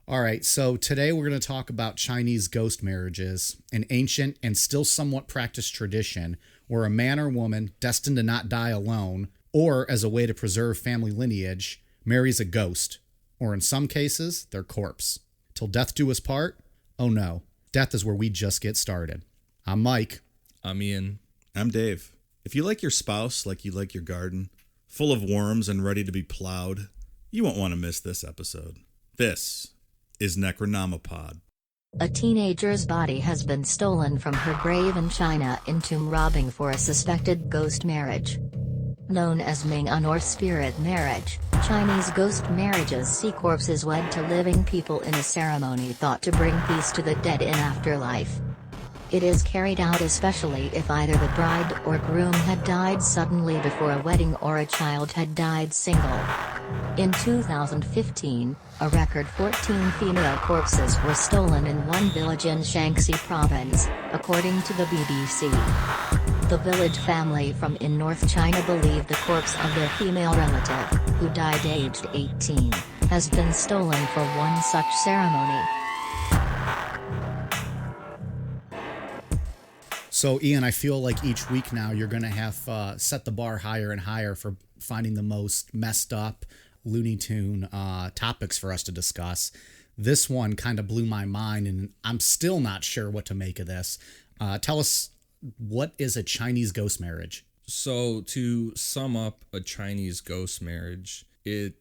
All right, so today we're going to talk about Chinese ghost marriages, an ancient and still somewhat practiced tradition where a man or woman destined to not die alone, or as a way to preserve family lineage, marries a ghost, or in some cases, their corpse. Till death do us part? Oh no, death is where we just get started. I'm Mike. I'm Ian. I'm Dave. If you like your spouse like you like your garden, full of worms and ready to be plowed, you won't want to miss this episode. This is Necronomipod. A teenager's body has been stolen from her grave in China in tomb robbing for a suspected ghost marriage. Known as Ming-Un or spirit marriage, Chinese ghost marriages see corpses wed to living people in a ceremony thought to bring peace to the dead in afterlife. It is carried out especially if either the bride or groom had died suddenly before a wedding or a child had died single. In 2015, a record 14 female corpses were stolen in one village in Shaanxi province, according to the BBC. The village family from in North China believe the corpse of their female relative, who died aged 18, has been stolen for one such ceremony. So, Ian, I feel like each week now you're going to have set the bar higher and higher for finding the most messed up Looney Tune topics for us to discuss. This one kind of blew my mind, and I'm still not sure what to make of this. Tell us, what is a Chinese ghost marriage? So to sum up a Chinese ghost marriage, it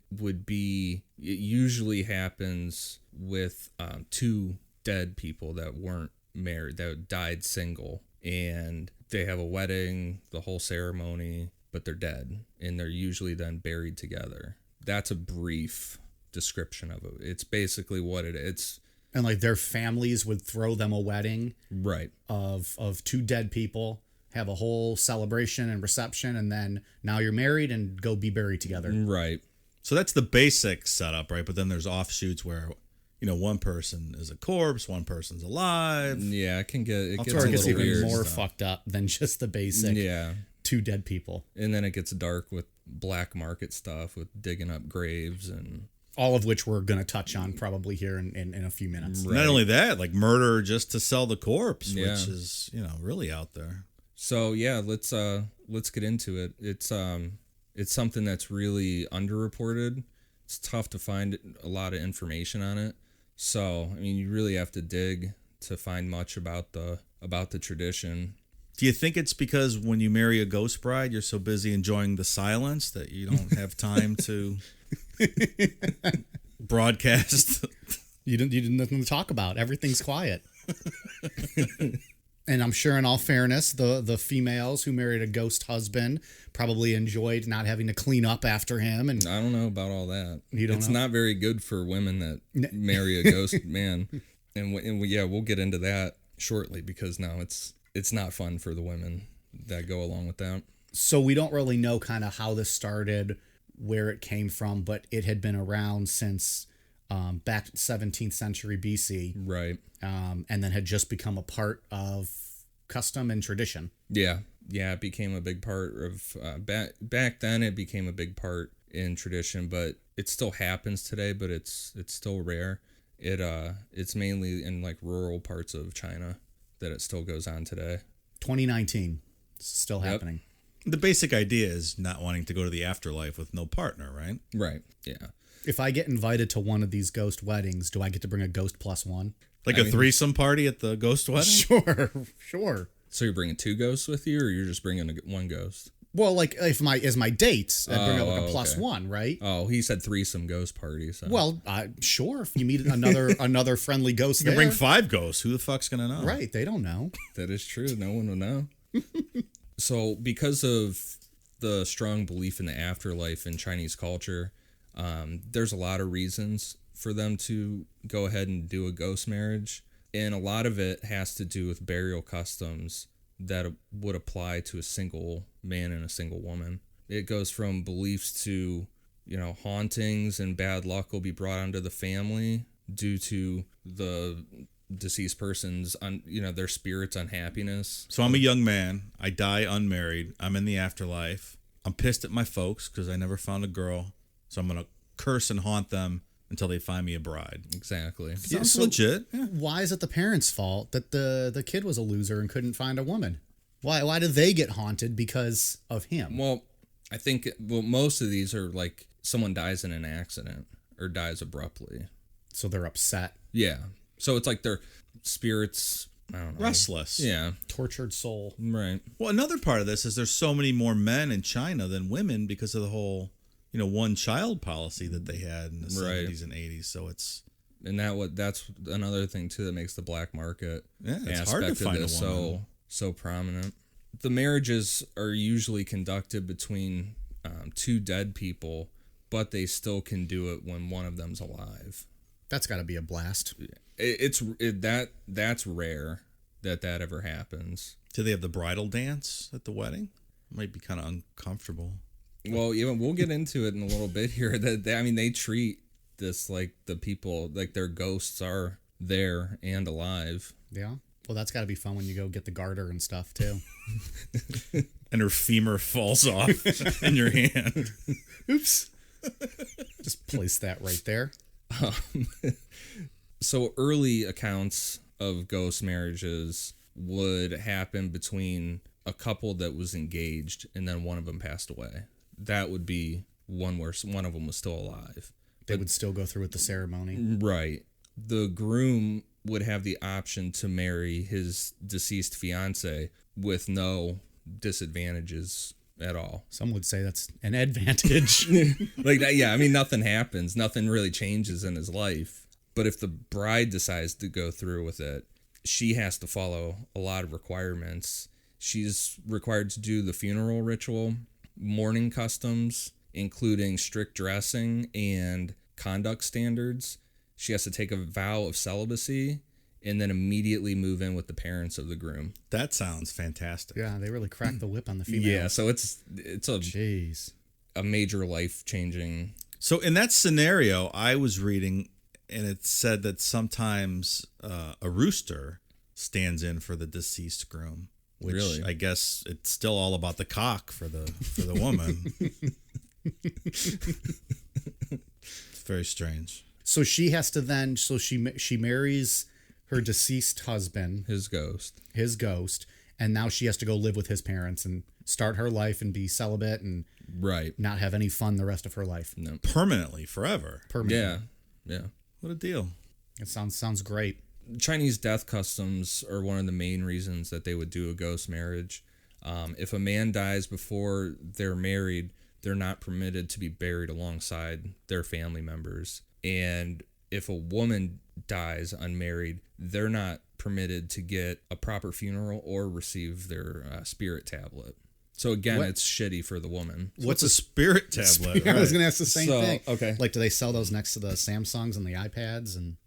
usually happens with two dead people that weren't married, that died single. And they have a wedding, the whole ceremony, but they're dead. And they're usually then buried together. That's a brief description of it. It's basically what it is. And like their families would throw them a wedding, Right. of two dead people, have a whole celebration and reception, and then now you're married and go be buried together. Right. So that's the basic setup, right? But then there's offshoots where, one person is a corpse, one person's alive. Yeah, it gets a It little gets even weird. more fucked up than just the basic Yeah. two dead people. And then it gets dark with black market stuff, with digging up graves and... All of which we're going to touch on probably here in a few minutes. Right. Not only that, like murder just to sell the corpse, Yeah. which is, really out there. So yeah, let's get into it. It's something that's really underreported. It's tough to find a lot of information on it. So I mean, you really have to dig to find much about the tradition. Do you think it's because when you marry a ghost bride, you're so busy enjoying the silence that you don't have time to broadcast? You didn't nothing to talk about. Everything's quiet. And I'm sure in all fairness, the females who married a ghost husband probably enjoyed not having to clean up after him. And I don't know about all that. You don't it's know? not very good for women that marry a ghost man. And we'll get into that shortly, because now it's not fun for the women that go along with that. So we don't really know kind of how this started, where it came from, but it had been around since back 17th century BC. Right. And then had just become a part of custom and tradition. Yeah, it became a big part of back then. It became a big part in tradition, but it still happens today. But it's still rare. It's mainly in like rural parts of China that it still goes on today. 2019, it's still happening. The basic idea is not wanting to go to the afterlife with no partner, right? Right. Yeah. If I get invited to one of these ghost weddings, do I get to bring a ghost plus one? Like a threesome party at the ghost wedding? Sure. So you're bringing two ghosts with you, or you're just bringing one ghost? Well, like if my date, I'd bring like a plus okay. one, right? Oh, he said threesome ghost party. So. Well, sure. If you meet another friendly ghost, You can there, bring 5 ghosts. Who the fuck's gonna know? right? They don't know. That is true. No one will know. So because of the strong belief in the afterlife in Chinese culture, there's a lot of reasons for them to go ahead and do a ghost marriage. And a lot of it has to do with burial customs that would apply to a single man and a single woman. It goes from beliefs to, hauntings and bad luck will be brought onto the family due to the deceased person's, their spirit's unhappiness. So I'm a young man. I die unmarried. I'm in the afterlife. I'm pissed at my folks because I never found a girl. So I'm going to curse and haunt them until they find me a bride. Exactly. Sounds so- legit. Yeah. Why is it the parents' fault that the kid was a loser and couldn't find a woman? Why do they get haunted because of him? Well, I think most of these are like someone dies in an accident or dies abruptly. So they're upset. Yeah. So it's like their spirits, I don't know. Restless. Yeah. Tortured soul. Right. Well, another part of this is there's so many more men in China than women because of the whole, one child policy that they had in the Right. 70s and 80s. So it's And that's another thing too that makes the black market it's hard to find a woman. so prominent. The marriages are usually conducted between two dead people, but they still can do it when one of them's alive. That's got to be a blast. That's rare that ever happens. Do they have the bridal dance at the wedding? Might be kind of uncomfortable. Well, even we'll get into it in a little bit here. They treat this like the people, like their ghosts are there and alive. Yeah. Well, that's got to be fun when you go get the garter and stuff too. And her femur falls off in your hand. Oops. Just place that right there. So early accounts of ghost marriages would happen between a couple that was engaged and then one of them passed away. That would be one where one of them was still alive. They would still go through with the ceremony. Right. The groom would have the option to marry his deceased fiance with no disadvantages at all. Some would say that's an advantage. Like that, yeah, I mean, nothing happens. Nothing really changes in his life. But if the bride decides to go through with it, she has to follow a lot of requirements. She's required to do the funeral ritual, mourning customs, including strict dressing and conduct standards. She has to take a vow of celibacy and then immediately move in with the parents of the groom. That sounds fantastic. Yeah, they really cracked the whip on the female. Yeah, so it's Jeez. a major life-changing. So in that scenario, I was reading, and it said that sometimes a rooster stands in for the deceased groom, which Really? I guess it's still all about the cock for the woman. It's very strange. So she has to then. So she marries her deceased husband, His ghost. his ghost, and now she has to go live with his parents and start her life and be celibate and Right. not have any fun the rest of her life. No. Permanently, forever. Permanently. Yeah. Yeah. What a deal. It sounds great. Chinese death customs are one of the main reasons that they would do a ghost marriage. If a man dies before they're married, they're not permitted to be buried alongside their family members. And if a woman dies unmarried, they're not permitted to get a proper funeral or receive their spirit tablet. So again, What? it's shitty for the woman. What's a spirit tablet? I was Right. going to ask the same So, thing. okay. Like, do they sell those next to the Samsungs and the iPads? And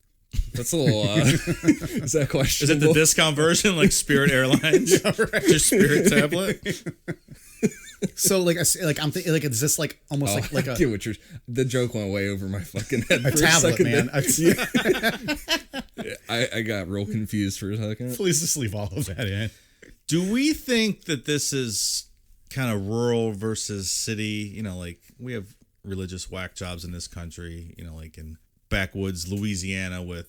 That's a little. Is that question? Is it the discount version, like Spirit Airlines? Just Spirit tablet? so, I'm thinking, like, is this like almost like I a get what you're. The joke went way over my fucking head. For a tablet, second man? there. I got real confused for a second. Please just leave all of that in. Do we think that this is kind of rural versus city? Like we have religious whack jobs in this country, like in backwoods Louisiana with,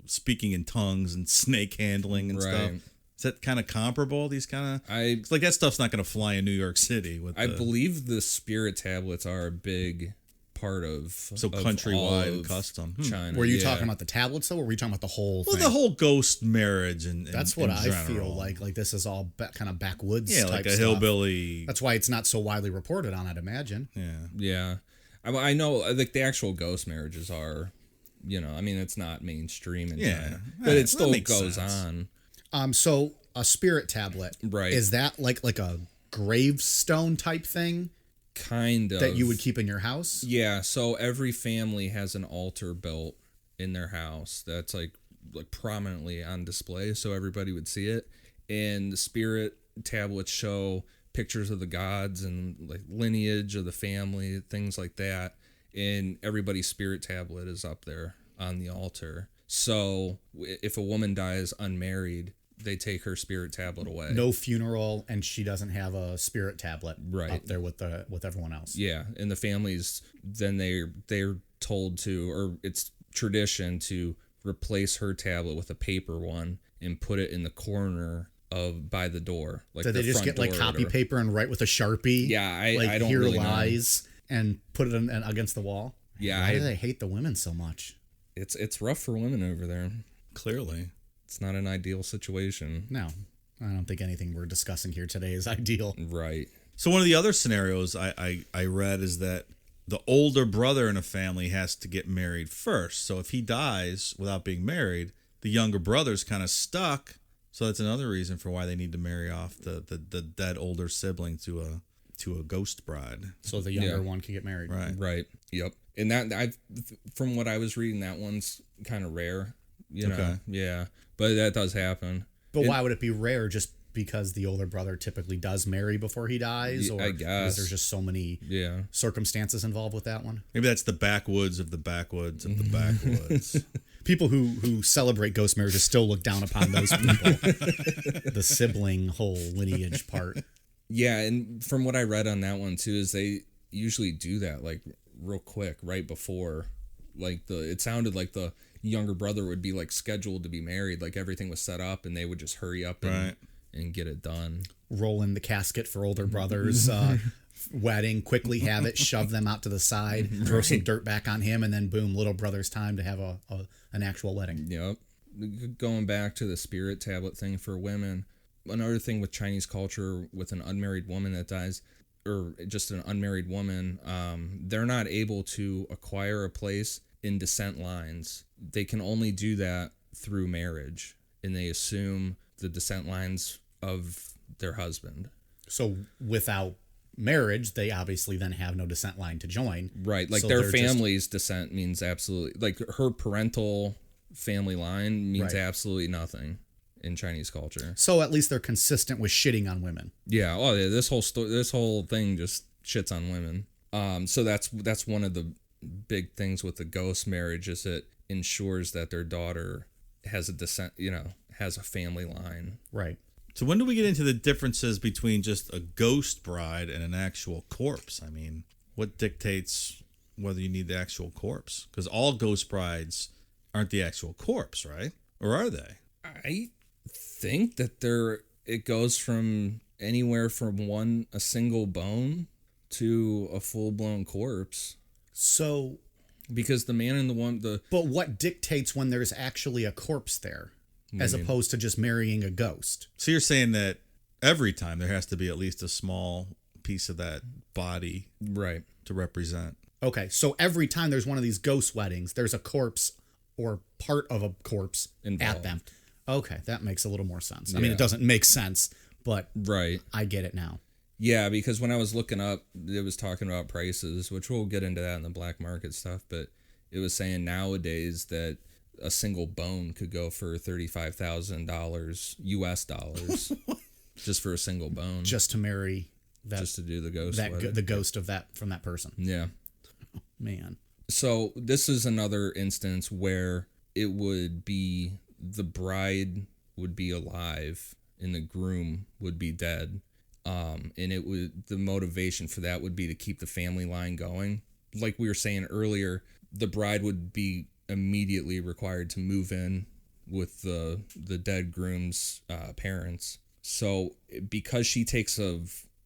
speaking in tongues and snake handling and stuff. Right. Is that kind of comparable? These kind of, I like that stuff's not going to fly in New York City. believe the spirit tablets are a big part of So of countrywide all of custom. China. Were you yeah. talking about the tablets though, or were you talking about the whole Well, thing? the whole ghost marriage and That's what in I feel general. like. Like this is all kind of backwoods. Yeah, type like a stuff. hillbilly. That's why it's not so widely reported on. I'd imagine. Yeah. Yeah, I know. Like the actual ghost marriages are, it's not mainstream in Yeah. China, Yeah, but it that still makes goes sense. on. So a spirit tablet, Right. Is that like a gravestone type thing Kind of that you would keep in your house? Yeah, so every family has an altar built in their house that's like prominently on display so everybody would see it. And the spirit tablets show pictures of the gods and like lineage of the family, things like that. And everybody's spirit tablet is up there on the altar. So if a woman dies unmarried, they take her spirit tablet away. No funeral, and she doesn't have a spirit tablet Right. up there with everyone else. Yeah, and the families then they're told to, or it's tradition to replace her tablet with a paper one and put it in the corner by the door. Like Did they the just front get like door or copy whatever. paper and write with a Sharpie? Yeah, I like don't Here really know. Lies and put it against the wall. Yeah, Why do they hate the women so much? it's rough for women over there. Clearly. It's not an ideal situation. No, I don't think anything we're discussing here today is ideal. Right. So one of the other scenarios I read is that the older brother in a family has to get married first. So if he dies without being married, the younger brother's kind of stuck. So that's another reason for why they need to marry off the dead older sibling to a ghost bride. So the younger Yeah. one can get married. Right. Right. Yep. And from what I was reading, that one's kind of rare. You know. Okay. Yeah. But that does happen. But why would it be rare? Just because the older brother typically does marry before he dies, Yeah, or I because guess. there's just so many Yeah. circumstances involved with that one? Maybe that's the backwoods of the backwoods of the backwoods. People who celebrate ghost marriages still look down upon those people. The sibling whole lineage part. Yeah, and from what I read on that one too, is they usually do that like real quick, right before, like it sounded like the younger brother would be like scheduled to be married, like everything was set up, and they would just hurry up and get it done. Roll in the casket for older brothers' wedding, quickly have it, shove them out to the side, throw some dirt back on him, and then boom, little brother's time to have an actual wedding. Yep. Going back to the spirit tablet thing for women, another thing with Chinese culture with an unmarried woman that dies, or just an unmarried woman, they're not able to acquire a place in descent lines. They can only do that through marriage, and they assume the descent lines of their husband. So without marriage, they obviously then have no descent line to join. Right, like So their they're just- family's descent means absolutely, like her parental family line means Right. absolutely nothing in Chinese culture. So at least they're consistent with shitting on women. Yeah. Oh, yeah. This whole thing just shits on women. So that's one of the big things with the ghost marriage, is it ensures that their daughter has a descent, has a family line. Right. So when do we get into the differences between just a ghost bride and an actual corpse? I mean, what dictates whether you need the actual corpse? Because all ghost brides aren't the actual corpse, right? Or are they? I think that it goes from anywhere from a single bone to a full blown corpse, So, because the man and the but what dictates when there's actually a corpse there, as opposed to just marrying a ghost? So you're saying that every time there has to be at least a small piece of that body right. to represent. Okay, so every time there's one of these ghost weddings, there's a corpse or part of a corpse Involved. at them. Okay, that makes a little more sense. I mean, Yeah. it doesn't make sense, but Right. I get it now. Yeah, because when I was looking up, it was talking about prices, which we'll get into that in the black market stuff, but it was saying nowadays that a single bone could go for $35,000 US dollars just for a single bone, Just to marry that, just to do the ghost wedding. the ghost of that from that person. Yeah. Man. So this is another instance where it would be the bride would be alive and the groom would be dead. And the motivation for that would be to keep the family line going. Like we were saying earlier, the bride would be immediately required to move in with the dead groom's parents. So because she takes a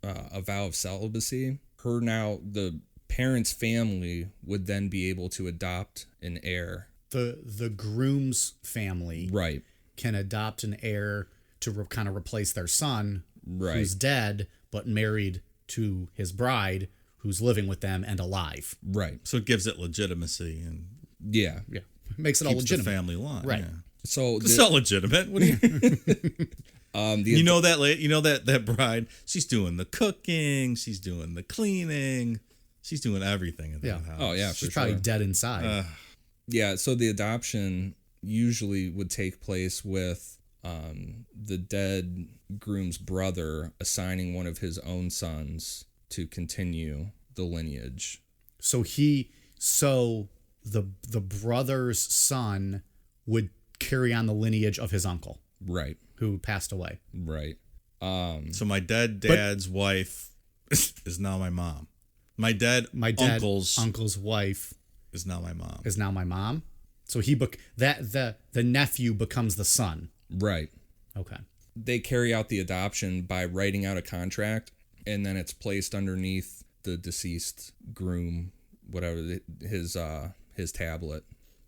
vow of celibacy, the parents' family would then be able to adopt an heir. The groom's family Right. can adopt an heir to kind of replace their son, Right. who's dead but married to his bride, who's living with them and alive. Right. So it gives it legitimacy and Yeah. Yeah, makes it all keeps legitimate. the family line. Right. Yeah. So It's not legitimate. What do you? You know that bride. She's doing the cooking. She's doing the cleaning. She's doing everything in that Yeah. house. Oh yeah, She's for probably sure. dead inside. Yeah, so the adoption usually would take place with the dead groom's brother assigning one of his own sons to continue the lineage. So the brother's son would carry on the lineage of his uncle. Right. who passed away. Right. So my dead dad's wife is now my mom. My dead uncle's wife is now my mom. is now my mom. So the nephew becomes the son. Right. Okay. They carry out the adoption by writing out a contract, and then it's placed underneath the deceased groom, whatever his tablet,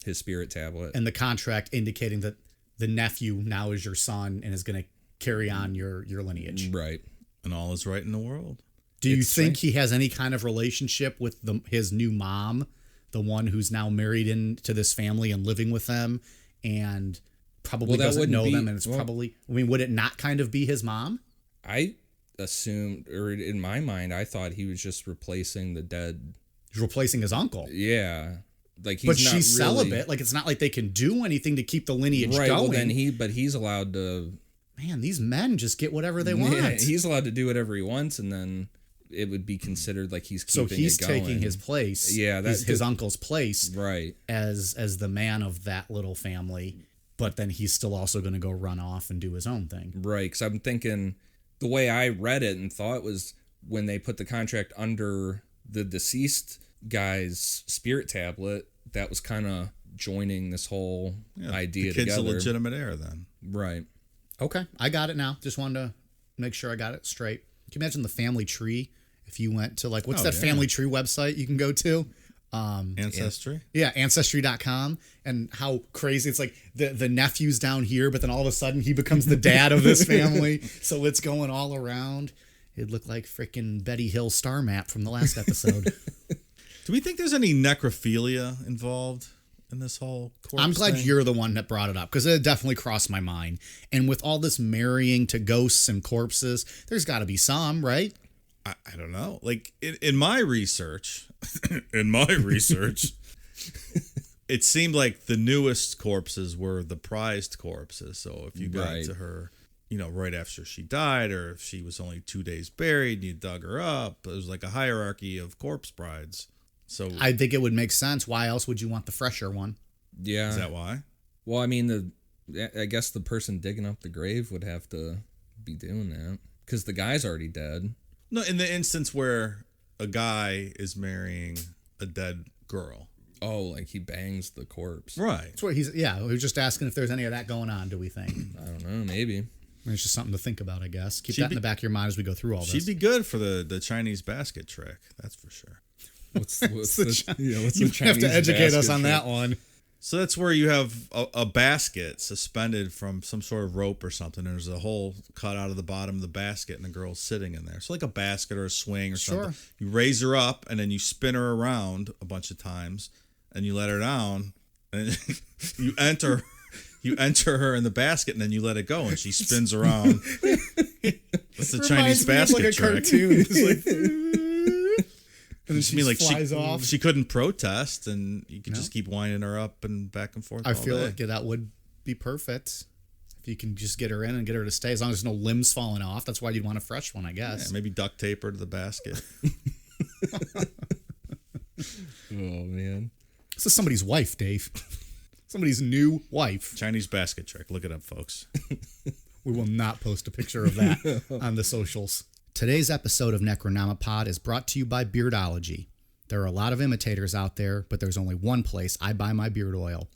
his spirit tablet. And the contract indicating that the nephew now is your son and is going to carry on your lineage. Right. And all is right in the world. Do you think he has any kind of relationship with his new mom, the one who's now married into this family and living with them, and probably doesn't know them? And it's probably, I mean, would it not kind of be his mom? I assumed, or in my mind, I thought he was just replacing the dead. He's replacing his uncle. Yeah. Like he's but not she's really, celibate. Like, it's not like they can do anything to keep the lineage right, going. Well, then he's allowed to. Man, these men just get whatever they want. Yeah, he's allowed to do whatever he wants, and then it would be considered like he's keeping so he's it going. taking his place. Yeah, his uncle's place. Right. As the man of that little family, but then he's still also going to go run off and do his own thing. Right, because I'm thinking the way I read it and thought was when they put the contract under the deceased guy's spirit tablet, that was kind of joining this whole idea the kid's together. a legitimate heir then. Right. Okay, I got it now. Just wanted to make sure I got it straight. Can you imagine the family tree if you went to what's that family tree website you can go to? Ancestry? Yeah, Ancestry.com, and how crazy it's like the nephew's down here, but then all of a sudden he becomes the dad of this family. So it's going all around. It'd look like freaking Betty Hill star map from the last episode. Do we think there's any necrophilia involved in this whole corpse I'm glad thing? you're the one that brought it up, because it definitely crossed my mind. And with all this marrying to ghosts and corpses, there's got to be some, right? I don't know. Like in my research, it seemed like the newest corpses were the prized corpses. So if you got to her, right after she died, or if she was only 2 days buried, and you dug her up, it was like a hierarchy of corpse brides. So I think it would make sense. Why else would you want the fresher one? Yeah. Is that why? Well, I mean, I guess the person digging up the grave would have to be doing that because the guy's already dead. No, in the instance where a guy is marrying a dead girl. Oh, like he bangs the corpse. Right. That's what we're just asking if there's any of that going on, do we think? I don't know, maybe. It's just something to think about, I guess. Keep that in the back of your mind as we go through all this. She'd be good for the Chinese basket trick, that's for sure. What's you have to educate us on that one. So that's where you have a basket suspended from some sort of rope or something. There's a hole cut out of the bottom of the basket, and the girl's sitting in there. So like a basket or a swing or something. You raise her up, and then you spin her around a bunch of times, and you let her down, and you enter her in the basket, and then you let it go, and she spins around. That's the Chinese basket like a trick. Cartoon. And then she flies off. She couldn't protest, and you could just keep winding her up and back and forth. I feel like that would be perfect if you can just get her in and get her to stay, as long as there's no limbs falling off. That's why you'd want a fresh one, I guess. Yeah, maybe duct tape her to the basket. Oh man, this is somebody's wife, Dave. Somebody's new wife. Chinese basket trick. Look it up, folks. We will not post a picture of that on the socials. Today's episode of Necronomipod is brought to you by Beardology. There are a lot of imitators out there, but there's only one place I buy my beard oil.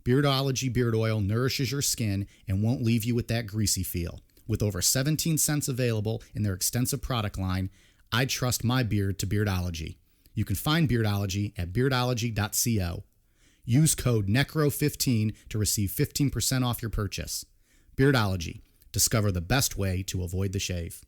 Beardology beard oil nourishes your skin and won't leave you with that greasy feel. With over 17 cents available in their extensive product line, I trust my beard to Beardology. You can find Beardology at beardology.co. Use code NECRO15 to receive 15% off your purchase. Beardology. Discover the best way to avoid the shave.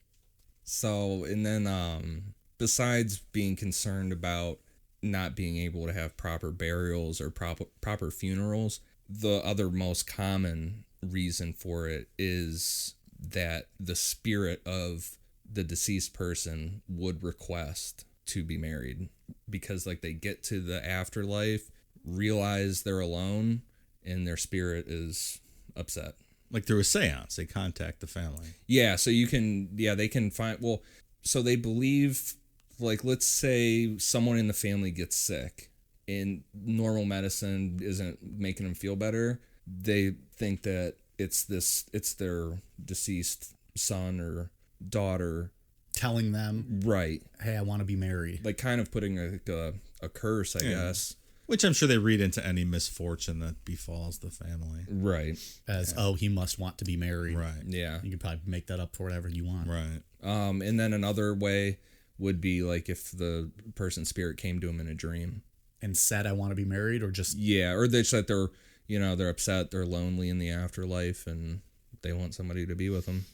So, and then besides being concerned about not being able to have proper burials or proper funerals, the other most common reason for it is that the spirit of the deceased person would request to be married, because like they get to the afterlife, realize they're alone, and their spirit is upset. Like through a seance, they contact the family. Yeah, so they can find, well, so they believe, like, let's say someone in the family gets sick and normal medicine isn't making them feel better. They think that it's their deceased son or daughter, Telling them, right? hey, I want to be married. Like kind of putting a curse, I guess. Which I'm sure they read into any misfortune that befalls the family. Right. As, oh, he must want to be married. Right. Yeah. You could probably make that up for whatever you want. Right. And then another way would be like if the person's spirit came to him in a dream. And said, I want to be married, or just... Yeah, or they said they're upset, they're lonely in the afterlife, and they want somebody to be with them.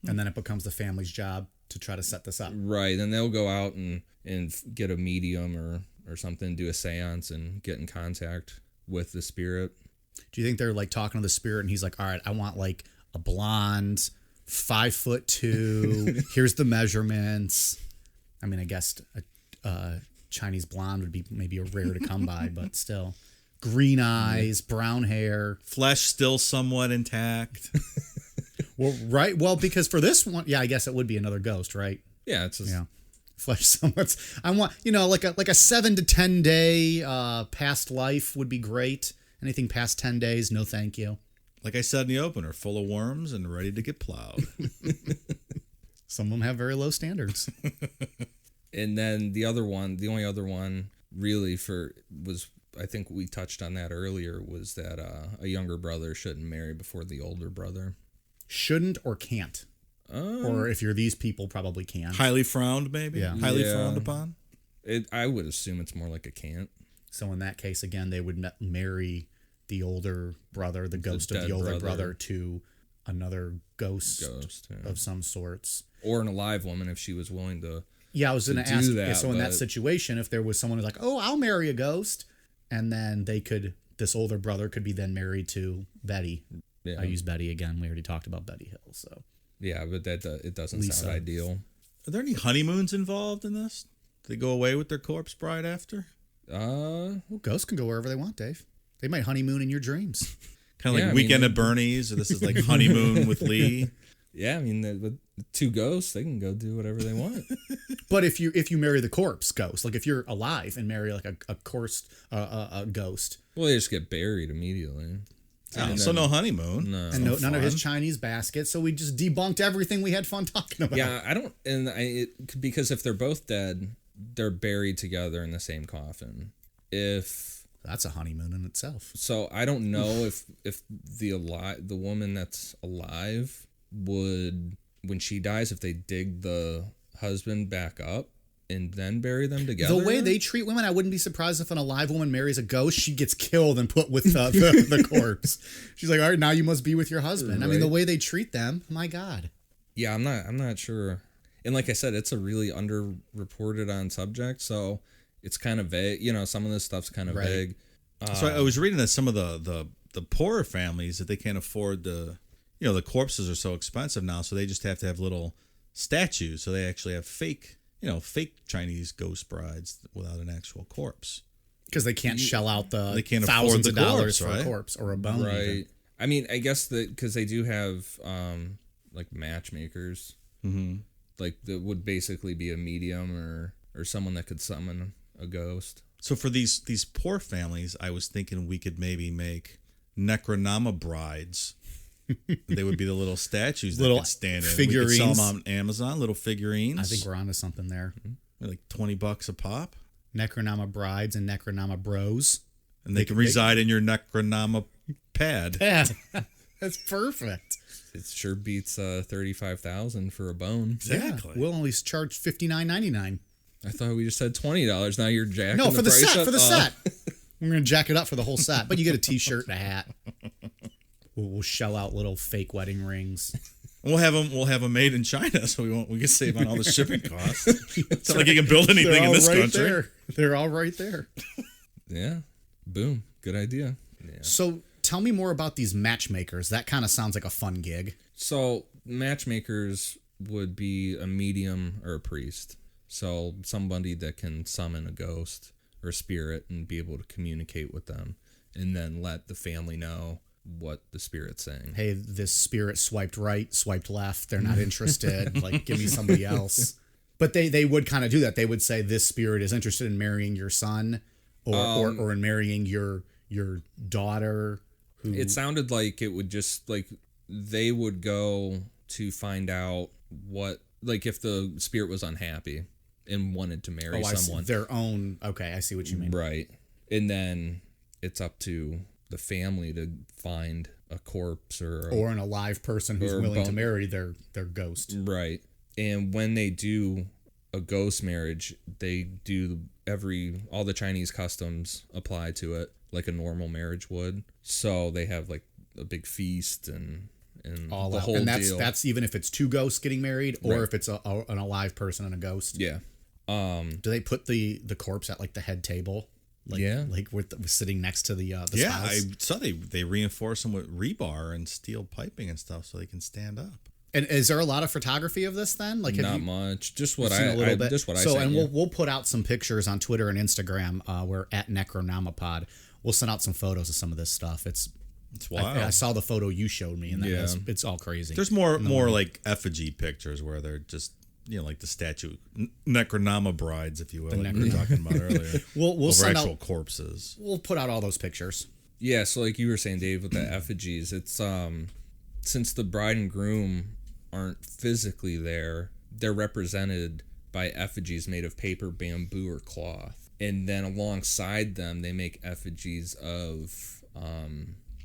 And then it becomes the family's job to try to set this up. Right, then they'll go out and get a medium or something, do a seance, and get in contact with the spirit. Do you think they're like talking to the spirit and he's like, all right, I want like a blonde, 5'2". Here's the measurements. I mean, I guess a Chinese blonde would be maybe a rare to come by, but still. Green eyes, brown hair. Flesh still somewhat intact. Well, right. Well, because for this one, yeah, I guess it would be another ghost, right? Yeah, it's just, Yeah. Flesh somewhat. I want, like a 7 to 10 day past life would be great. Anything past 10 days, no thank you. Like I said in the opener, full of worms and ready to get plowed. Some of them have very low standards. And then the only other one really was, I think we touched on that earlier, was that a younger brother shouldn't marry before the older brother. Shouldn't or can't. Or if you're these people, probably can. Highly frowned, maybe? Yeah. Highly Yeah. frowned upon? I would assume it's more like a can't. So in that case, again, they would marry the older brother, the ghost of dead the older brother. brother, to another ghost Yeah. of some sorts. Or an alive woman if she was willing to. Yeah, I was going to do ask. that, So in that but- situation, if there was someone who's like, "Oh, I'll marry a ghost," and then this older brother could be then married to Betty. Yeah. I use Betty again. We already talked about Betty Hill. So Yeah, but it doesn't Lisa. sound ideal. Are there any honeymoons involved in this? Do they go away with their corpse bride after? well, ghosts can go wherever they want, Dave. They might honeymoon in your dreams. Kind of Yeah, like I Weekend mean, at Bernie's, or this is like honeymoon with Lee. Yeah, I mean, with two ghosts, they can go do whatever they want. But if you marry the corpse ghost, like if you're alive and marry like a ghost, Well, they just get buried immediately. Oh, so no honeymoon. No. and none of his fun. Chinese basket, so we just debunked everything we had fun talking about. Yeah, I don't, because if they're both dead, they're buried together in the same coffin. That's a honeymoon in itself. So I don't know if the woman that's alive would, when she dies, if they dig the husband back up and then bury them together. The way they treat women, I wouldn't be surprised if an alive woman marries a ghost, she gets killed and put with the corpse. She's like, all right, now you must be with your husband. I mean, the Right. way they treat them, my God. Yeah, I'm not sure. And like I said, it's a really underreported on subject, so it's kind of vague. Some of this stuff's kind of Right. vague. So I was reading that some of the poorer families, that they can't afford the corpses are so expensive now, so they just have to have little statues. So they actually have fake Chinese ghost brides without an actual corpse. Because they can't shell out the They can't thousands afford of the dollars corpse, for a right? corpse or a bone. Right. even. I mean, I guess that because they do have like matchmakers, like that would basically be a medium or someone that could summon a ghost. So for these poor families, I was thinking we could maybe make Necronama brides. They would be the little statues that Little could stand in. We figurines. could sell them on Amazon, little figurines. I think we're onto something there. They're like $20 a pop, Necronama brides and Necronama bros. and they can reside in your Necronama pad. Yeah, that's perfect. It sure beats $35,000 for a bone. Exactly. Yeah, we'll only charge $59.99. I thought we just said $20. Now you're jacking. No, for the price set. up? For the Oh. set. We're gonna jack it up for the whole set, but you get a T-shirt and a hat. We'll shell out little fake wedding rings. We'll have them made in China, so we can save on all the shipping costs. It's not like you can build anything in this right country. there. They're all right there. Yeah. Boom. Good idea. Yeah. So tell me more about these matchmakers. That kind of sounds like a fun gig. So matchmakers would be a medium or a priest. So somebody that can summon a ghost or a spirit and be able to communicate with them, and then let the family know what the spirit's saying. Hey, this spirit swiped right, swiped left. They're not interested. Like, give me somebody else. But they would kind of do that. They would say this spirit is interested in marrying your son, or in marrying your daughter. Who It sounded like it would just like they would go to find out what, like, if the spirit was unhappy and wanted to marry someone. Their own. Okay, I see what you mean. Right. And then it's up to the family to find a corpse or Or an alive person who's or a willing to bone. marry their ghost. Right. And when they do a ghost marriage, they do all the Chinese customs apply to it like a normal marriage would. So they have like a big feast and All the out. whole And that's deal. that's even if it's two ghosts getting married, or Right. if it's an alive person and a ghost. Yeah. Do they put the corpse at like the head table? Like, Yeah. like sitting next to the Yeah, spouse? I saw they reinforce them with rebar and steel piping and stuff so they can stand up. And is there a lot of photography of this then? Like, have Not you much. Just what seen a little bit? just what I so, sent and you. we'll put out some pictures on Twitter and Instagram. We're at Necronomipod. We'll send out some photos of some of this stuff. It's wild. I saw the photo you showed me, and that Yeah. it's all crazy. There's more like effigy pictures where they're just like the statue Necronama brides, if you will, like we were talking about earlier. We'll over send actual out. corpses. We'll put out all those pictures. Yeah, so like you were saying, Dave, with the effigies, it's since the bride and groom aren't physically there, they're represented by effigies made of paper, bamboo, or cloth. And then alongside them, they make effigies of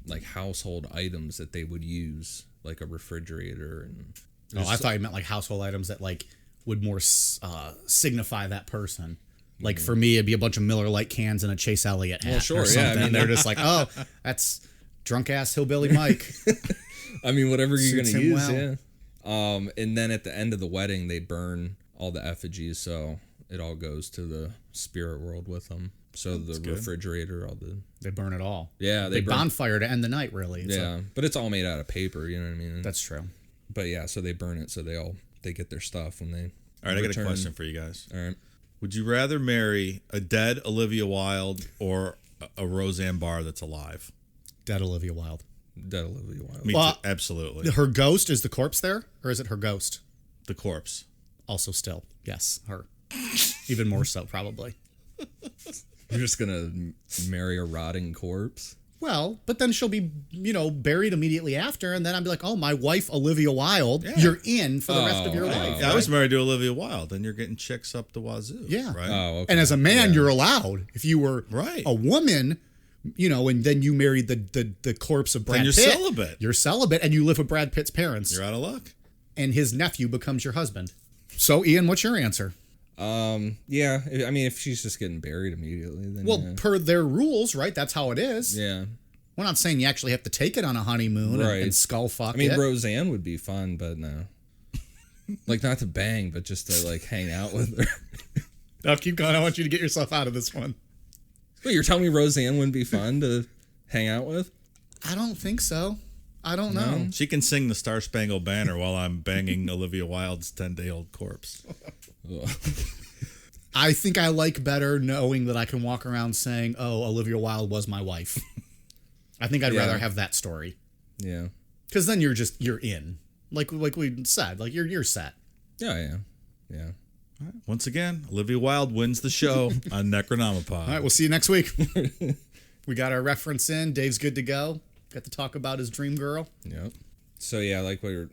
like household items that they would use, like a refrigerator. And Oh, I thought you meant like household items that like would more signify that person. Like for me, it'd be a bunch of Miller Lite cans and a Chase Elliott hat. Well, sure, or yeah, I something. mean, They're just like, oh, that's drunk ass hillbilly Mike. I mean, whatever you're Suits gonna him use, well. yeah. And then at the end of the wedding, they burn all the effigies, so it all goes to the spirit world with them. So the refrigerator, all the They burn it all. yeah, They burn. bonfire to end the night. Really. It's Yeah, like- but it's all made out of paper. You know what I mean? that's true. But yeah, so they burn it, so they get their stuff when they. All right, I got a return. question for you guys. All right. Would you rather marry a dead Olivia Wilde or a Roseanne Barr that's alive? Dead Olivia Wilde. Dead Olivia Wilde. Me Well, too. Absolutely. Her ghost, is the corpse there, or is it her ghost? The corpse. Also, still, yes, her. Even more so, probably. You're just gonna marry a rotting corpse. Well, but then she'll be, buried immediately after, and then I'll be like, oh, my wife, Olivia Wilde, Yeah. you're in for the rest of your Oh, life. Yeah, I was married to Olivia Wilde, and you're getting chicks up the wazoo. Yeah. Right? Oh, okay. And as a man, you're allowed. If you were Right. a woman, and then you married the corpse of Brad Then you're Pitt. celibate. You're celibate, and you live with Brad Pitt's parents, You're out of luck. and his nephew becomes your husband. So, Ian, what's your answer? Yeah. I mean, if she's just getting buried immediately, then Well, yeah. per their rules, right? That's how it is. Yeah. We're not saying you actually have to take it on a honeymoon and- Right. and skull fuck I mean, it. Roseanne would be fun, but no. Like, not to bang, but just to like hang out with her. Now keep going. I want you to get yourself out of this one. Wait, you're telling me Roseanne wouldn't be fun to hang out with? I don't think so. I don't know. She can sing the Star Spangled Banner while I'm banging Olivia Wilde's 10-day-old corpse. Ugh. I think I like better knowing that I can walk around saying, "Oh, Olivia Wilde was my wife." I think I'd Yeah. rather have that story, Yeah. because then you're in. Like we said, like you're set. Yeah. Yeah. Once again, Olivia Wilde wins the show on Necronomipod. All right, we'll see you next week. We got our reference in. Dave's good to go. Got to talk about his dream girl. Yep. So yeah, like we were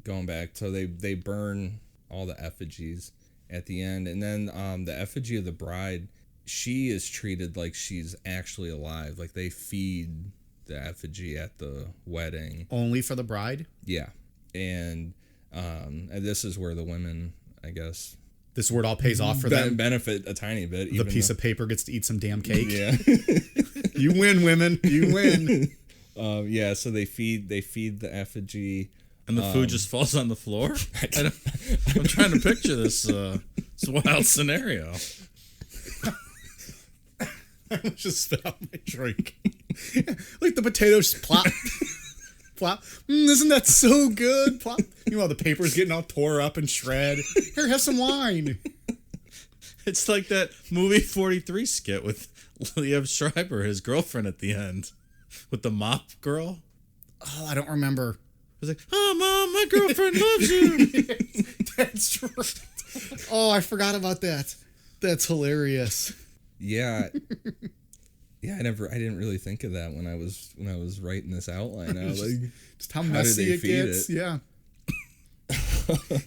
going back. So they burn all the effigies at the end, and then the effigy of the bride, she is treated like she's actually alive. Like they feed the effigy at the wedding. Only for the bride. Yeah, and this is where the women, I guess, This word all pays off for them. benefit a tiny bit. The piece of paper gets to eat some damn cake. Yeah. You win, women. You win. Yeah. So they feed the effigy. And the food just falls on the floor? I'm trying to picture this wild scenario. I just spit out my drink. Like the potatoes plop. Plop. Isn't that so good? Plop. Meanwhile, the paper's getting all tore up and shred. Here, have some wine. It's like that movie 43 skit with Liev Schreiber, his girlfriend at the end, with the mop girl. Oh, I don't remember. It was like, oh, Mom, my girlfriend loves you. That's right. Oh, I forgot about that. That's hilarious. Yeah. Yeah, I didn't really think of that when I was writing this outline. I was like, Just how how messy did they it feed gets. it? Yeah.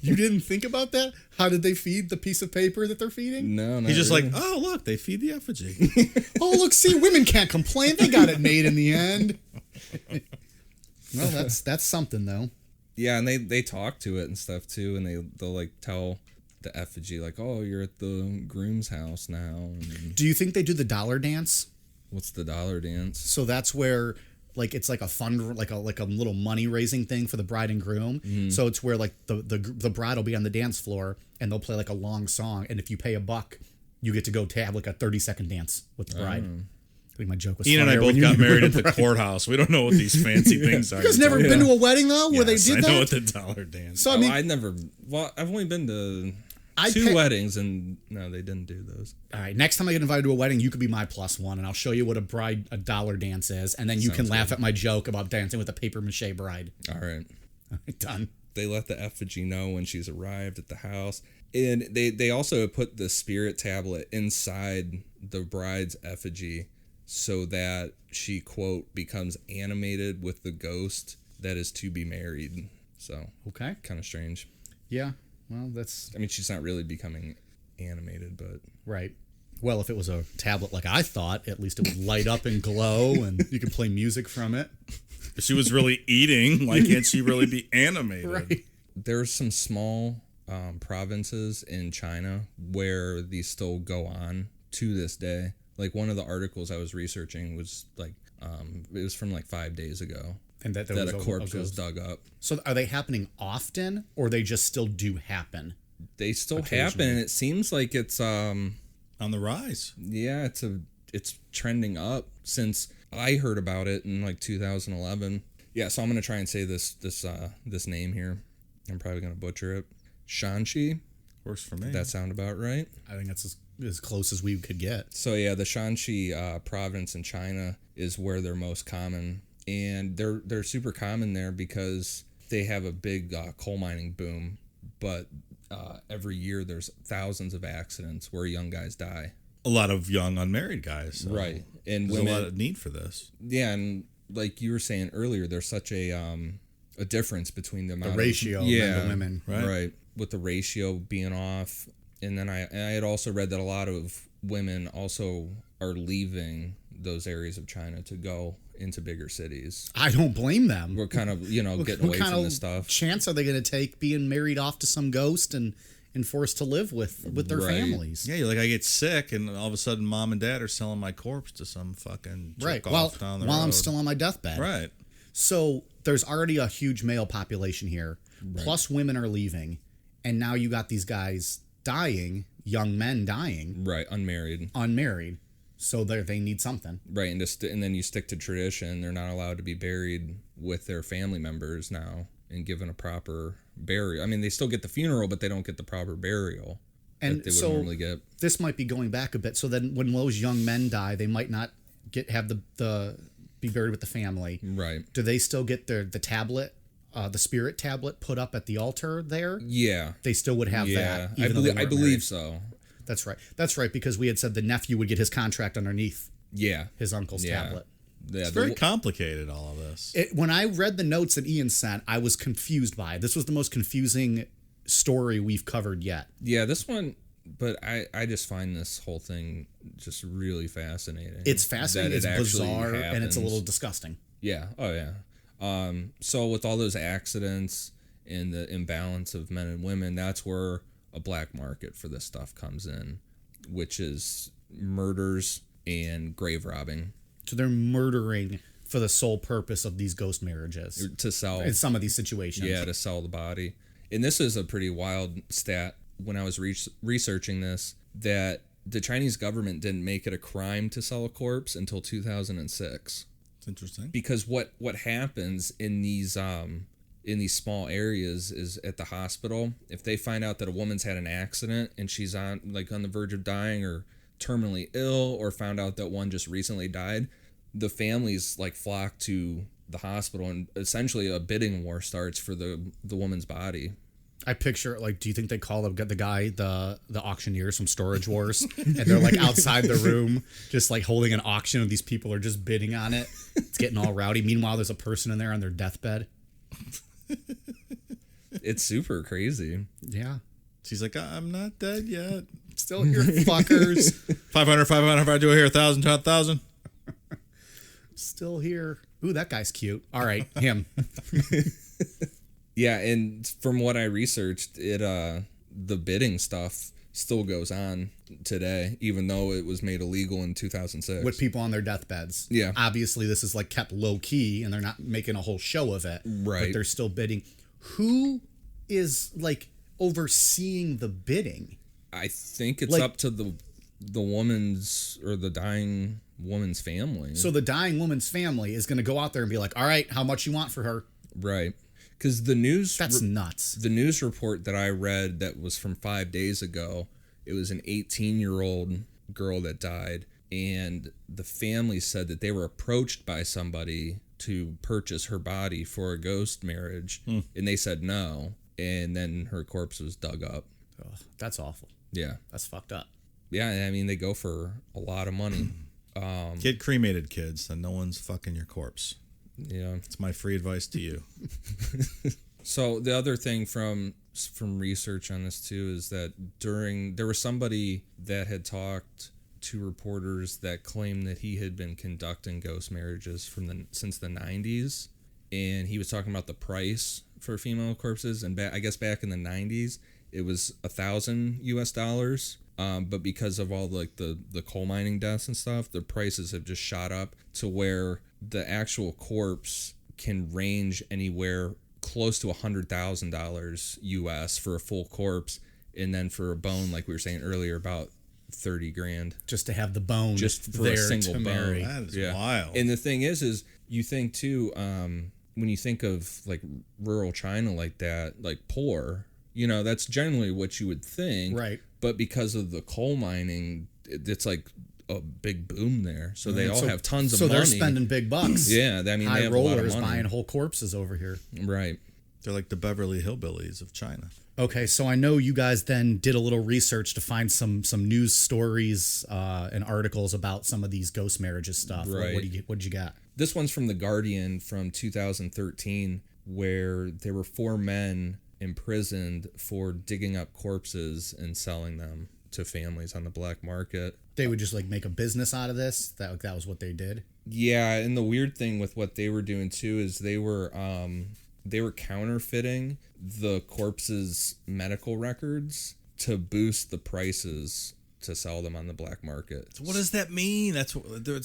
You didn't think about that? How did they feed the piece of paper that they're feeding? No, He's just really. like, oh, look, they feed the effigy. Oh, look, see, women can't complain. They got it made in the end. Well, that's something though. Yeah, and they talk to it and stuff too, and they'll like tell the effigy like, oh, you're at the groom's house now. And Do you think they do the dollar dance? what's the dollar dance? So that's where like it's like a fund like a little money raising thing for the bride and groom. So it's where like the bride will be on the dance floor and they'll play like a long song, and if you pay $1, you get to go to have like a 30-second dance with the bride. I think my joke was Ian and I funnier both when got you married were at the bride. courthouse. We don't know what these fancy things are. You guys never been to a wedding though where they Yes, did I that? know what the dollar dance. So I mean, I've only been to I two pay- weddings, and no, they didn't do those. all right, next time I get invited to a wedding, you could be my +1, and I'll show you what a dollar dance is, and then you can laugh at my joke about dancing with a paper mache bride. All right. All right, done. They let the effigy know when she's arrived at the house, and they also put the spirit tablet inside the bride's effigy so that she, quote, becomes animated with the ghost that is to be married. So Okay. kind of strange. Yeah. Well, that's I mean, she's not really becoming animated, but right. Well, if it was a tablet like I thought, at least it would light up and glow, and you can play music from it. If she was really eating, why can't she really be animated? Right. there's some small provinces in China where these still go on to this day. Like one of the articles I was researching was like it was from like 5 days ago And that, there that was a corpse was ghost. dug up. So are they happening often, or they just still do happen? They still happen, Occasionally. and it seems like it's On the rise. yeah, it's trending up since I heard about it in like 2011. Yeah, so I'm gonna try and say this name here. I'm probably gonna butcher it. Shanxi. Works for me. Does that sound about right? I think that's as close as we could get. So yeah, the Shanxi province in China is where they're most common, and they're super common there because they have a big coal mining boom. But every year there's thousands of accidents where young guys die. a lot of young unmarried guys. So Right, and There's women. a lot of need for this. Yeah, and like you were saying earlier, there's such a difference between the amount ratio of of men yeah, to women. Right. with the ratio being off. And then I had also read that a lot of women also are leaving those areas of China to go into bigger cities. I don't blame them. We're kind of, getting what away kind from of this stuff. chance are they going to take being married off to some ghost and forced to live with their Right. families? Yeah, you're like, I get sick, and all of a sudden, mom and dad are selling my corpse to some fucking Right. jerk While off down the while road. I'm still on my deathbed. Right. So there's already a huge male population here. Plus women are leaving, and now you got these guys dying, young men dying, Right, unmarried. unmarried. So they need something. Right, and then you stick to tradition. They're not allowed to be buried with their family members now and given a proper burial. I mean, they still get the funeral, but they don't get the proper burial And that they so would normally get. this might be going back a bit. So then when those young men die, they might not have the be buried with the family. Right. Do they still get the tablet, the spirit tablet put up at the altar there? Yeah. They still would have Yeah. that. I even though they believe, weren't married. so. That's right. That's right, because we had said the nephew would get his contract underneath Yeah. his uncle's Yeah. tablet. Yeah. It's very complicated, all of this. When I read the notes that Ian sent, I was confused by it. This was the most confusing story we've covered yet. Yeah, this one, but I just find this whole thing just really fascinating. It's fascinating, that it's it actually bizarre, and it's a happens. little disgusting. Yeah. Oh, yeah. So with all those accidents and the imbalance of men and women, that's where a black market for this stuff comes in, which is murders and grave robbing So they're murdering for the sole purpose of these ghost marriages to sell. in some of these situations. Yeah, to sell the body. And this is a pretty wild stat when I was researching this, that the Chinese government didn't make it a crime to sell a corpse until 2006. It's interesting. Because what happens in these small areas is at the hospital, if they find out that a woman's had an accident and she's on the verge of dying or terminally ill, or found out that one just recently died, the families flock to the hospital, and essentially a bidding war starts for the woman's body. I picture like, do you think they call the guy the auctioneers from Storage Wars, and they're like outside the room, just like holding an auction, and these people are just bidding on it. It's getting all rowdy. Meanwhile, there's a person in there on their deathbed. It's super crazy. Yeah, She's like, I'm not dead yet. still here, fuckers. 500, 500, if I do it here, 1,000, 1,000. Still here. Ooh, that guy's cute. All right, him. Yeah, and from what I researched, the bidding stuff still goes on today, even though it was made illegal in 2006. With people on their deathbeds. Yeah. Obviously, this is like kept low key, and they're not making a whole show of it. Right. But they're still bidding. Who is like overseeing the bidding? I think it's Like- up to the woman's or the dying woman's family. So the dying woman's family is going to go out there and be like, "All right, how much you want for her?" Right. Because the news That's nuts. the news report that I read that was from 5 days ago, it was an 18-year-old girl that died, and the family said that they were approached by somebody to purchase her body for a ghost marriage, and they said no, and then her corpse was dug up. Ugh, that's awful. Yeah. That's fucked up. Yeah, I mean, they go for a lot of money. Get cremated, kids, and no one's fucking your corpse. Yeah. It's my free advice to you. So the other thing from research on this too is that there was somebody that had talked to reporters that claimed that he had been conducting ghost marriages since the 90s, and he was talking about the price for female corpses, and I guess back in the 90s it was $1,000 US. But because of all like the coal mining deaths and stuff, the prices have just shot up to where the actual corpse can range anywhere close to $100,000 US for a full corpse, and then for a bone, like we were saying earlier, about 30 grand Just to have the bone just for there a single to bone. marry. That is wild. And the thing is you think too, when you think of like rural China like that, like poor, that's generally what you would think. Right. But because of the coal mining, it's like a big boom there. So they all So- have tons of so money. they're spending big bucks. Yeah, I mean, High they have a lot of rollers money. buying whole corpses over here. Right. They're like the Beverly Hillbillies of China. Okay, so I know you guys then did a little research to find some news stories and articles about some of these ghost marriages stuff. Right. What'd you got? This one's from The Guardian from 2013, where there were 4 men imprisoned for digging up corpses and selling them to families on the black market. They would just like make a business out of this. That was what they did. Yeah, and the weird thing with what they were doing too is they were counterfeiting the corpses' medical records to boost the prices to sell them on the black market. So what does that mean? It's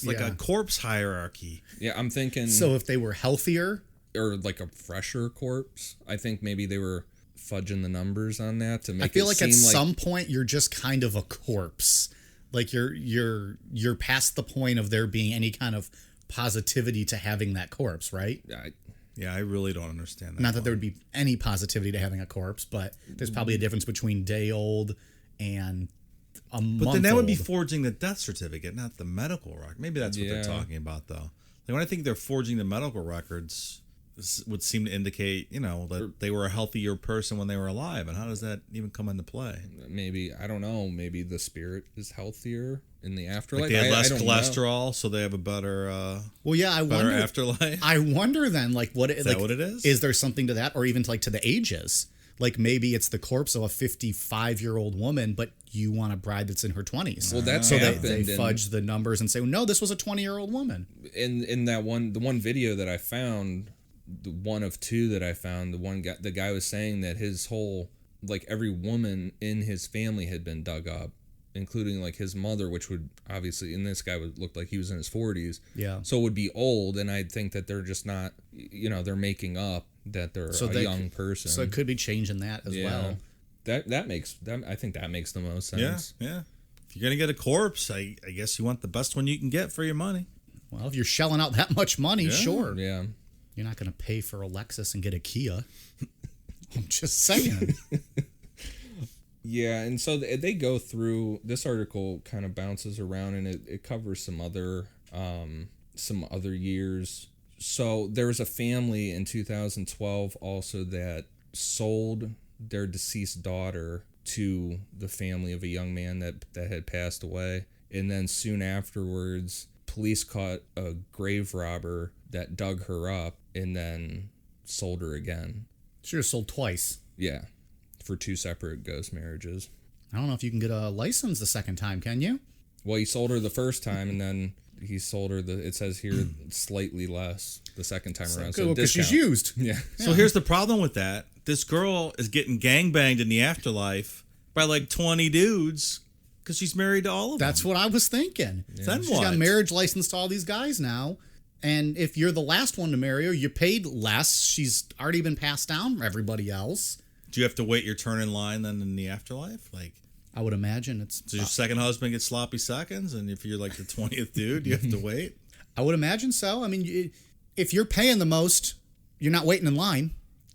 like Yeah. a corpse hierarchy. Yeah, I'm thinking So if they were healthier, or like a fresher corpse. I think maybe they were fudging the numbers on that to make I feel it like seem at like some point you're just kind of a corpse. Like you're past the point of there being any kind of positivity to having that corpse, right? Yeah, I really don't understand that. Not that there would be any positivity to having a corpse, but there's probably a difference between day old and a month. But then that would be old. forging the death certificate, not the medical record. Maybe that's what they're Yeah. talking about, though. Like when I think they're forging the medical records, this would seem to indicate, that they were a healthier person when they were alive. And how does that even come into play? maybe, I don't know, maybe the spirit is healthier in the afterlife. Like they had less I don't know. cholesterol, so they have a better Well, yeah, I better wonder. afterlife. I wonder then, like, what is that what it is? Is there something to that, or even like to the ages? Like maybe it's the corpse of a 55-year-old woman, but you want a bride that's in her 20s. Well, that's so happened. they in- fudge the numbers and say, no, this was a 20-year-old woman. in that the one video that I found, the one of 2 that I found, the guy was saying that his whole, like, every woman in his family had been dug up, including like his mother, which would obviously, and this guy would look like he was in his 40s. Yeah. So it would be old, and I'd think that they're just not, they're making up that they're So a they- young person. So it could be changing that as well. That makes I think that makes the most yeah, sense. yeah. If you're going to get a corpse, I guess you want the best one you can get for your money. Well, if you're shelling out that much money, sure. Yeah. You're not going to pay for a Lexus and get a Kia. I'm just saying. Yeah, and so they go through, this article kind of bounces around, and it covers some other years. So there was a family in 2012 also that sold their deceased daughter to the family of a young man that had passed away. And then soon afterwards, police caught a grave robber that dug her up and then sold her again. She was sold twice. Yeah, for 2 separate ghost marriages. I don't know if you can get a license the second time, can you? Well, he sold her the first time, and then he sold her it says here, slightly less the second time around. So because she's discount. used. Yeah. So here's the problem with that. This girl is getting gangbanged in the afterlife by like 20 dudes because she's married to all of them. That's what I was thinking. Then She's what? got marriage license to all these guys now. And if you're the last one to marry her, you paid less. She's already been passed down from everybody else. Do you have to wait your turn in line then in the afterlife? Like, I would imagine it's... does your second husband get sloppy seconds? And if you're like the 20th dude, you have to wait? I would imagine so. I mean, if you're paying the most, you're not waiting in line.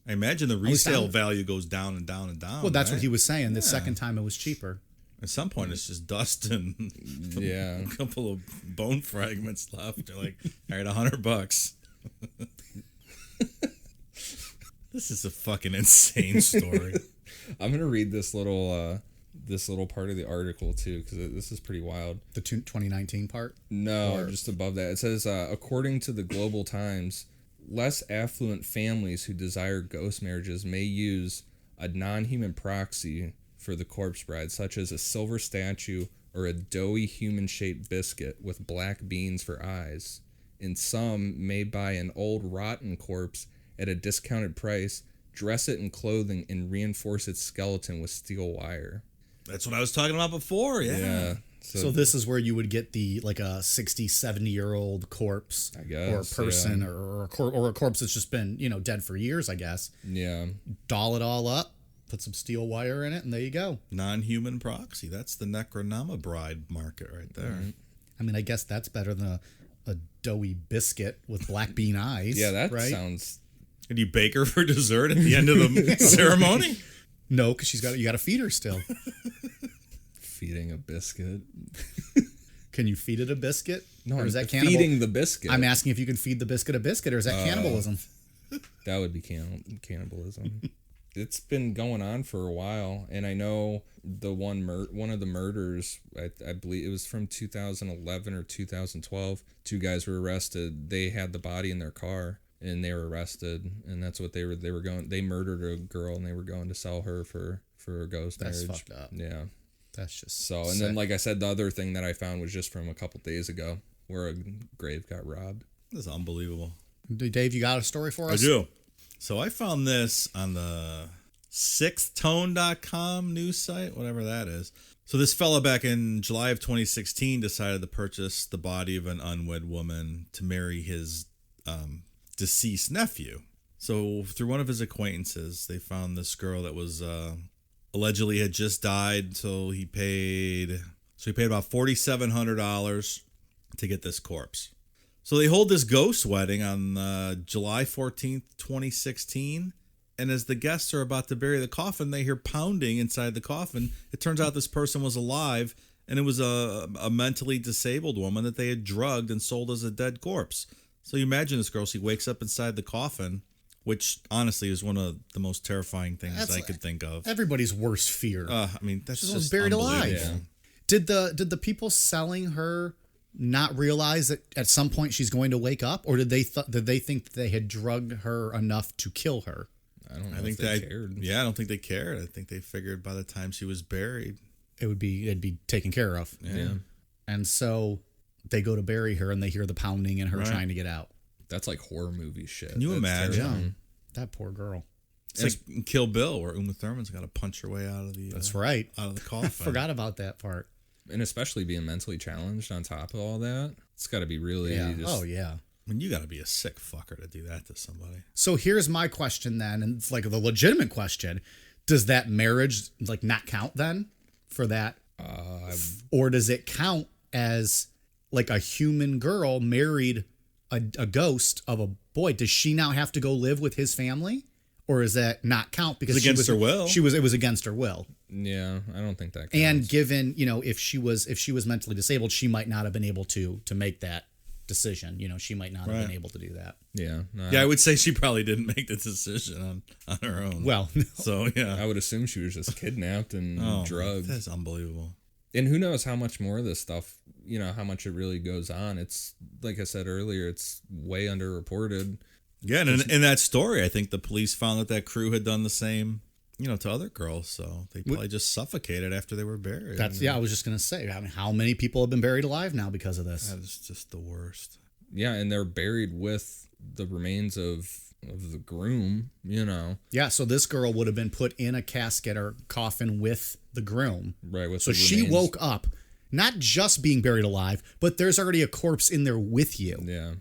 I imagine the resale down. value goes down and down and down. Well, that's right? what he was saying. The second time it was cheaper. At some point, it's just dust and Yeah. a couple of bone fragments left. They're like, all right, $100. This is a fucking insane story. I'm going to read this little part of the article, too, because this is pretty wild. The 2019 part? No, just above that. It says, according to the Global Times, less affluent families who desire ghost marriages may use a non-human proxy for the corpse bride, such as a silver statue or a doughy human-shaped biscuit with black beans for eyes. And some may buy an old rotten corpse at a discounted price, dress it in clothing, and reinforce its skeleton with steel wire. That's what I was talking about before. Yeah. So this is where you would get the like a 60, 70-year-old corpse, I guess, or a person, or a corpse that's just been dead for years, I guess. Yeah. Doll it all up, put some steel wire in it, and there you go. Non-human proxy. That's the Necronama bride market right there. Mm-hmm. I mean, I guess that's better than a doughy biscuit with black bean eyes. Yeah, that right? sounds... And you bake her for dessert at the end of the ceremony? No, because you got to feed her still. Feeding a biscuit. Can you feed it a biscuit? No, or is that I'm cannibal? feeding the biscuit. I'm asking if you can feed the biscuit a biscuit, or is that cannibalism? That would be cannibalism. It's been going on for a while, and I know the one of the murders, I believe it was from 2011 or 2012. 2 guys were arrested. They had the body in their car, and they were arrested, and that's what they were going. They murdered a girl, and they were going to sell her for a ghost That's marriage. fucked up. Yeah. That's just So, and then like I said, the other thing that I found was just from a couple days ago, where a grave got robbed. This is unbelievable. Dave, you got a story for us? I do. So I found this on the sixthtone.com news site, whatever that is. So this fella back in July of 2016 decided to purchase the body of an unwed woman to marry his deceased nephew. So through one of his acquaintances, they found this girl that was allegedly had just died. So he paid about $4,700 to get this corpse. So they hold this ghost wedding on July 14th, 2016. And as the guests are about to bury the coffin, they hear pounding inside the coffin. It turns out this person was alive, and it was a mentally disabled woman that they had drugged and sold as a dead corpse. So you imagine this girl, she wakes up inside the coffin, which honestly is one of the most terrifying things I could think of. Everybody's worst fear. I mean, that's She was just buried alive. unbelievable. Yeah. Did the people selling her not realize that at some point she's going to wake up, or did they think that they had drugged her enough to kill her? I don't know I think if they cared. Yeah, I don't think they cared. I think they figured by the time she was buried. It'd be taken care of. Yeah. And so they go to bury her, and they hear the pounding and her Right. trying to get out. That's like horror movie shit. Can you That's imagine? terrifying. That poor girl. It's like in Kill Bill, where Uma Thurman's got to punch her way out of the That's right. out of the coffin. Forgot about that part. And especially being mentally challenged on top of all that. It's got to be really Yeah. just... Oh yeah. I mean, you got to be a sick fucker to do that to somebody. So here's my question then, and it's like the legitimate question: does that marriage like not count then for that, or does it count as like a human girl married a ghost of a boy? Does she now have to go live with his family, or is that not count because It's against her will. It was against her will. Yeah, I don't think that counts. And given if she was mentally disabled, she might not have been able to make that decision. She might not have been able to do that. Yeah. No, Yeah, I would say she probably didn't make the decision on her own. Well, so yeah. I would assume she was just kidnapped and drugged. That's unbelievable. And who knows how much more of this stuff, how much it really goes on. It's, like I said earlier, it's way underreported. Yeah, and in that story, I think the police found that crew had done the same, to other girls. So they probably just suffocated after they were buried. I was just going to say, how many people have been buried alive now because of this? That is just the worst. Yeah, and they're buried with the remains of the groom, Yeah, so this girl would have been put in a casket or coffin with the groom. Right, with so the she remains. woke up, not just being buried alive, but there's already a corpse in there with you. Yeah.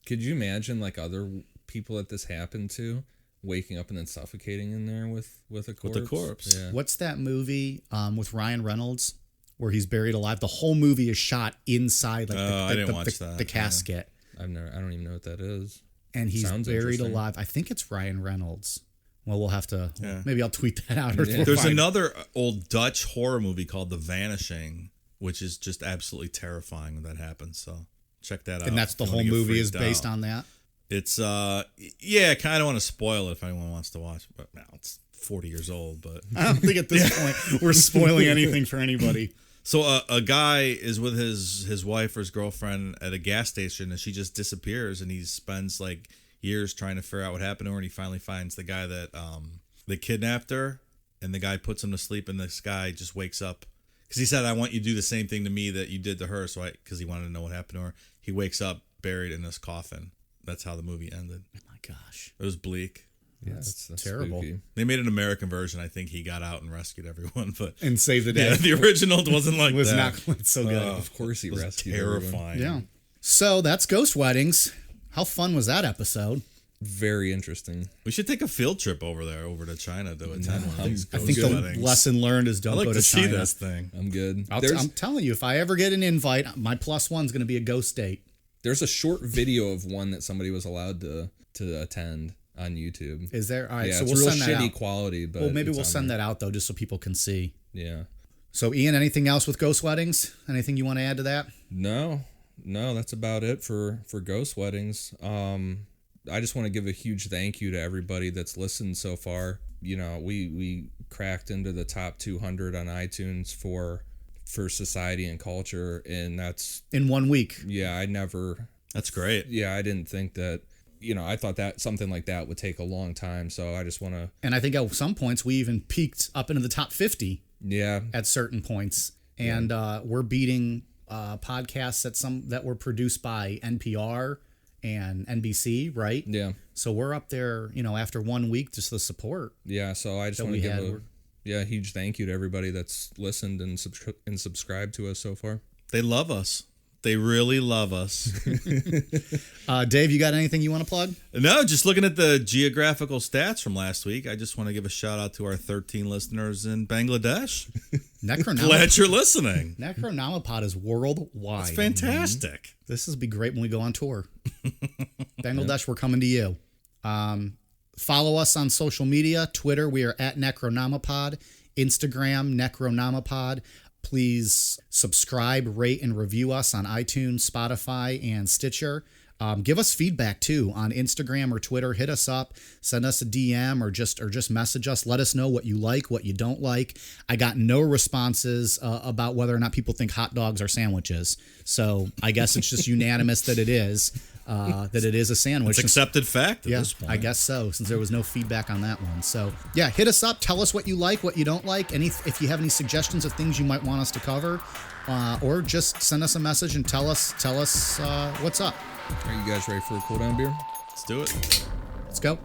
Could you imagine, like, other people that this happened to waking up and then suffocating in there with a corpse? With the corpse. Yeah. What's that movie with Ryan Reynolds where he's buried alive? The whole movie is shot inside I didn't watch that. the casket. I don't even know what that is. And he's Sounds buried interesting. alive. I think it's Ryan Reynolds. Well, we'll have to. Maybe I'll tweet that out. Or Yeah. we'll There's find- another old Dutch horror movie called The Vanishing, which is just absolutely terrifying when that happens. So check that out. and that's the if you whole wanna get movie is freaked based out. on that. It's I kind of want to spoil it if anyone wants to watch, but now it's 40 years old. But I don't think at this point we're spoiling anything for anybody. so a guy is with his wife or his girlfriend at a gas station, and she just disappears, and he spends like years trying to figure out what happened to her, and he finally finds the guy that kidnapped her, and the guy puts him to sleep, and this guy just wakes up because he said, "I want you to do the same thing to me that you did to her." So because he wanted to know what happened to her, he wakes up buried in this coffin. That's how the movie ended. Oh my gosh. It was bleak. Yeah, that's terrible. spooky. They made an American version. I think he got out and rescued everyone, but And save the day. yeah, the original wasn't like was that. not quite so good. Of course he It was rescued everyone. terrifying. Yeah. So that's Ghost Weddings. How fun was that episode? Very interesting. We should take a field trip over there, over to China to attend one of these I ghost think the weddings. lesson learned is I'd don't like go to to see China. this thing. I'm good. I'm telling you, if I ever get an invite, my +1's going to be a ghost date. There's a short video of one that somebody was allowed to attend on YouTube. Is there? All right, Yeah, so it's we'll real send that shitty out. quality, but Well, maybe it's we'll on send there. that out, though, just so people can see. Yeah. So, Ian, anything else with Ghost Weddings? Anything you want to add to that? No, that's about it for Ghost Weddings. I just want to give a huge thank you to everybody that's listened so far. We cracked into the top 200 on iTunes for society and culture, and that's In 1 week. That's great. I didn't think that. I thought that something like that would take a long time. So I just want to. And I think at some points we even peaked up into the top 50 Yeah. at certain points. And we're beating podcasts that were produced by NPR and NBC, right? Yeah. So we're up there, after 1 week, just the support. Yeah. So I just That want to we give had. a huge thank you to everybody that's listened and subscribed to us so far. They love us. They really love us. Dave, you got anything you want to plug? No, just looking at the geographical stats from last week, I just want to give a shout out to our 13 listeners in Bangladesh. Glad you're listening. Necronomipod is worldwide. It's fantastic. This will be great when we go on tour. Bangladesh, we're coming to you. Follow us on social media. Twitter, we are at Necronomipod. Instagram, Necronomipod. Please subscribe, rate, and review us on iTunes, Spotify, and Stitcher. Give us feedback too on Instagram or Twitter. Hit us up, send us a DM, or just message us. Let us know what you like, what you don't like. I got no responses about whether or not people think hot dogs are sandwiches. So I guess it's just unanimous that it is a sandwich. It's accepted fact at this point. I guess so, since there was no feedback on that one. So, yeah, hit us up. Tell us what you like, what you don't like. If you have any suggestions of things you might want us to cover, or just send us a message and tell us what's up. Are you guys ready for a cool down beer? Let's do it. Let's go.